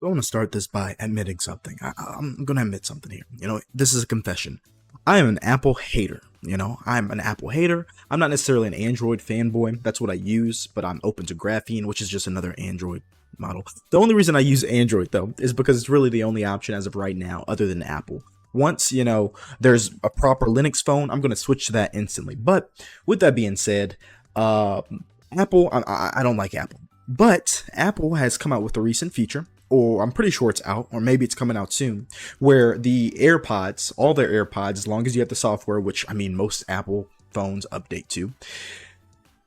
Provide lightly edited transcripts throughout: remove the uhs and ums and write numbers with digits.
I want to start this by admitting something. I'm going to admit something here. This is a confession. I am an Apple hater. I'm an Apple hater. I'm not necessarily an Android fanboy. That's what I use, but I'm open to Graphene, which is just another Android model. The only reason I use Android, though, is because it's really the only option as of right now, other than Apple. Once, there's a proper Linux phone, I'm going to switch to that instantly. But with that being said, Apple, I don't like Apple. But Apple has come out with a recent feature, or I'm pretty sure it's out, or maybe it's coming out soon, where the AirPods, all their AirPods, as long as you have the software, which I mean most Apple phones update to,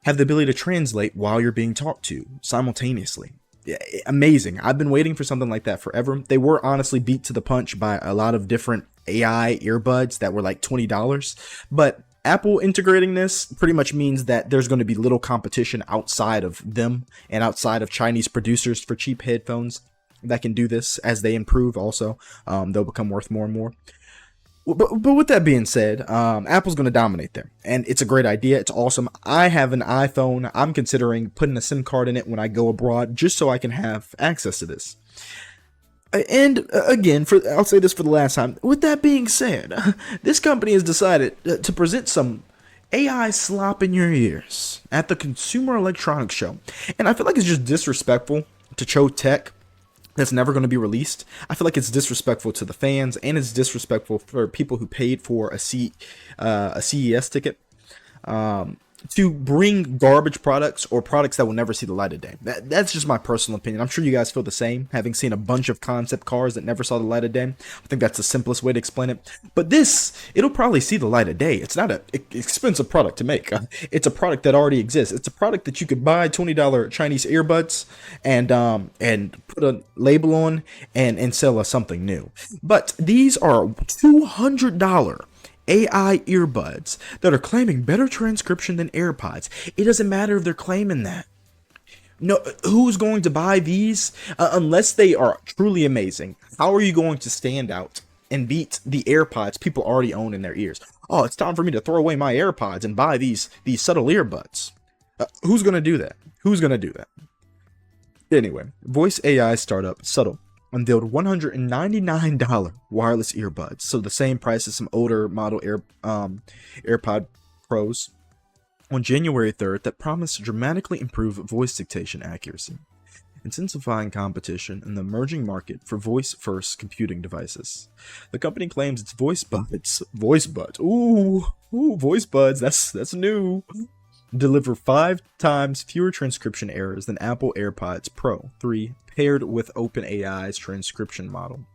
have the ability to translate while you're being talked to simultaneously. Yeah, amazing. I've been waiting for something like that forever. They were honestly beat to the punch by a lot of different AI earbuds that were like $20, but Apple integrating this pretty much means that there's going to be little competition outside of them and outside of Chinese producers for cheap headphones that can do this. As they improve also, they'll become worth more and more. But with that being said, Apple's going to dominate there, and it's a great idea. It's awesome. I have an iPhone. I'm considering putting a SIM card in it when I go abroad, just so I can have access to this. And again, I'll say this for the last time. With that being said, this company has decided to present some AI slop in your ears at the Consumer Electronics Show, and I feel like it's just disrespectful to show tech that's never going to be released. I feel like it's disrespectful to the fans, and it's disrespectful for people who paid for a CES ticket, to bring garbage products or products that will never see the light of day. That's just my personal opinion. I'm sure you guys feel the same, having seen a bunch of concept cars that never saw the light of day. I think that's the simplest way to explain it. But this, it'll probably see the light of day. It's not an expensive product to make. It's a product that already exists. It's a product that you could buy $20 Chinese earbuds and put a label on and sell us something new. But these are $200 AI earbuds that are claiming better transcription than AirPods. It doesn't matter if they're claiming that. No, who's going to buy these unless they are truly amazing? How are you going to stand out and beat the AirPods people already own in their ears? Oh, it's time for me to throw away my AirPods and buy these subtle earbuds. Who's going to do that? Who's going to do that? Anyway, voice AI startup Subtle unveiled $199 wireless earbuds, so the same price as some older model AirPod Pros, on January 3rd, that promise to dramatically improve voice dictation accuracy, intensifying competition in the emerging market for voice-first computing devices. The company claims its voice buds, voice buds, that's new, deliver 5 times fewer transcription errors than Apple AirPods Pro 3 paired with OpenAI's transcription model.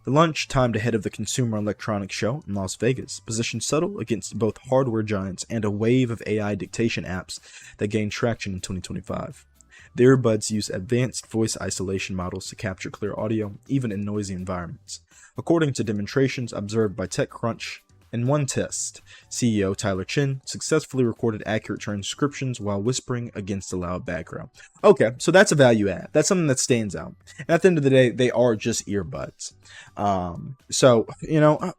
The launch timed ahead of the Consumer Electronics Show in Las Vegas positioned Subtle against both hardware giants and a wave of AI dictation apps that gained traction in 2025. The earbuds use advanced voice isolation models to capture clear audio, even in noisy environments. According to demonstrations observed by TechCrunch, in one test, CEO Tyler Chin successfully recorded accurate transcriptions while whispering against a loud background. Okay, so that's a value add. That's something that stands out. And at the end of the day, they are just earbuds. So,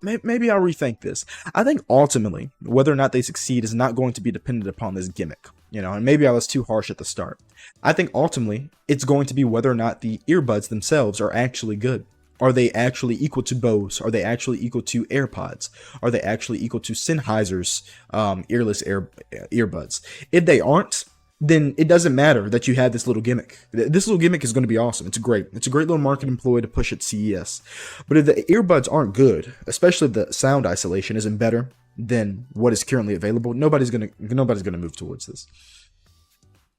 maybe I'll rethink this. I think ultimately, whether or not they succeed is not going to be dependent upon this gimmick. And maybe I was too harsh at the start. I think ultimately, it's going to be whether or not the earbuds themselves are actually good. Are they actually equal to Bose? Are they actually equal to AirPods? Are they actually equal to Sennheiser's earless earbuds? If they aren't, then it doesn't matter that you had this little gimmick. This little gimmick is going to be awesome. It's a great little marketing ploy to push at CES. But if the earbuds aren't good, especially if the sound isolation isn't better than what is currently available, nobody's gonna move towards this.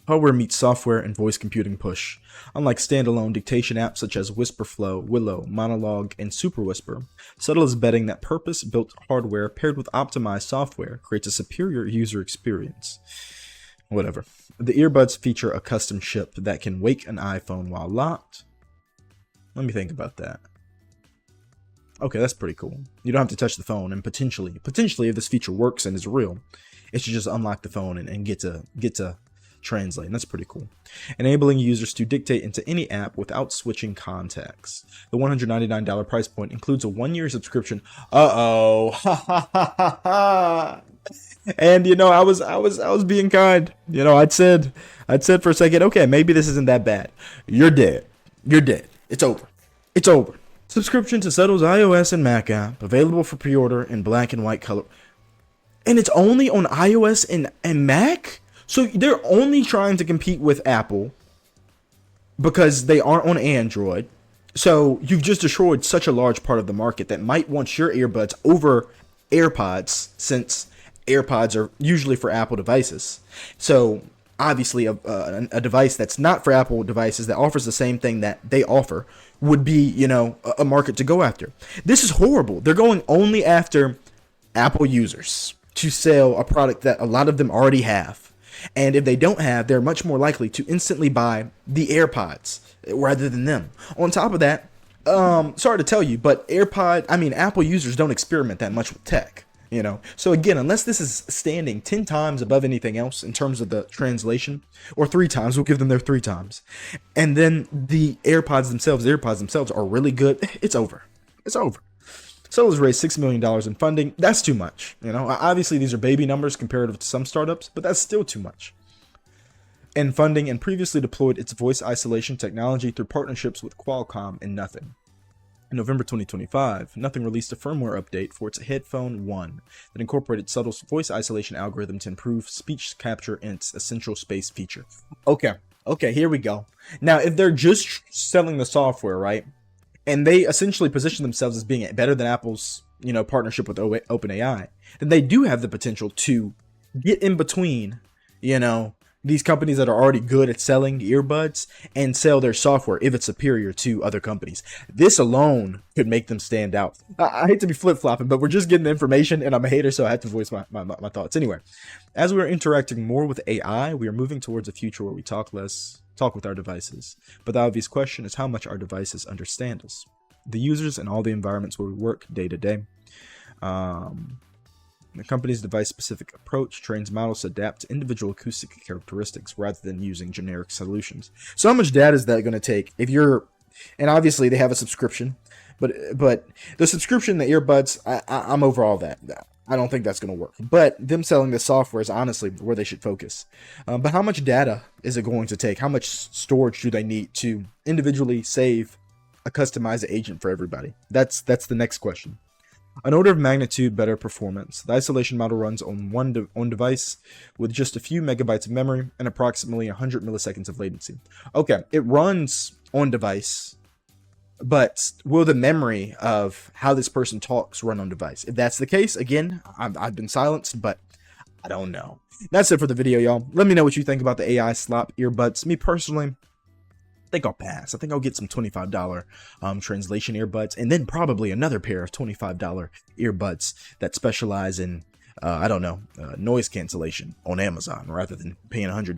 Hardware meets software and voice computing push. Unlike standalone dictation apps such as WhisperFlow, Willow, Monologue, and Super Whisper, Subtle is betting that purpose-built hardware paired with optimized software creates a superior user experience. Whatever. The earbuds feature a custom chip that can wake an iPhone while locked. Let me think about that. Okay, that's pretty cool. You don't have to touch the phone, and potentially, if this feature works and is real, it should just unlock the phone and get to translate, and that's pretty cool. Enabling users to dictate into any app without switching contacts. The $199 price point includes a 1-year subscription. Uh-oh. And I was being kind. I'd said for a second, okay, maybe this isn't that bad. You're dead. It's over. It's over. Subscription to Settle's iOS and Mac app, available for pre-order in black and white color. And it's only on iOS and Mac? So they're only trying to compete with Apple because they aren't on Android. So you've just destroyed such a large part of the market that might want your earbuds over AirPods, since AirPods are usually for Apple devices. So obviously a device that's not for Apple devices that offers the same thing that they offer would be, you know, a market to go after. This is horrible. They're going only after Apple users to sell a product that a lot of them already have. And if they don't have, they're much more likely to instantly buy the AirPods rather than them. On top of that, sorry to tell you, but Apple users don't experiment that much with tech. You know, so again, unless this is standing 10 times above anything else in terms of the translation, or 3 times, we'll give them their 3 times. And then the AirPods themselves are really good. It's over. It's over. Solar's raised $6 million in funding. That's too much. You know, obviously these are baby numbers comparative to some startups, but that's still too much. In funding, and previously deployed its voice isolation technology through partnerships with Qualcomm and Nothing. In November 2025, Nothing released a firmware update for its Headphone 1 that incorporated Subtle's voice isolation algorithm to improve speech capture and its essential space feature. Okay, here we go. Now, if they're just selling the software, right, and they essentially position themselves as being better than Apple's, you know, partnership with OpenAI, then they do have the potential to get in between, you know, these companies that are already good at selling earbuds and sell their software if it's superior to other companies. This alone could make them stand out. I hate to be flip-flopping, but we're just getting the information, and I'm a hater, so I have to voice my thoughts. Anyway, as we are interacting more with AI, we are moving towards a future where we talk with our devices. But the obvious question is how much our devices understand us, the users, and all the environments where we work day to day. The company's device-specific approach trains models to adapt to individual acoustic characteristics rather than using generic solutions. So how much data is that going to take? And obviously they have a subscription, but the subscription, the earbuds, I'm over all that. I don't think that's going to work. But them selling the software is honestly where they should focus. But how much data is it going to take? How much storage do they need to individually save a customized agent for everybody? That's the next question. An order of magnitude better performance. The isolation model runs on one device with just a few megabytes of memory and approximately 100 milliseconds of latency. Okay, it runs on device, but will the memory of how this person talks run on device? If that's the case, again, I've been silenced, but I don't know. That's it for the video, y'all. Let me know what you think about the AI Slop earbuds. Me personally, I think I'll pass. I think I'll get some $25 translation earbuds, and then probably another pair of $25 earbuds that specialize in, noise cancellation on Amazon rather than paying $100.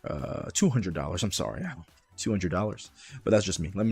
$200, I'm sorry. $200. But that's just me. Let me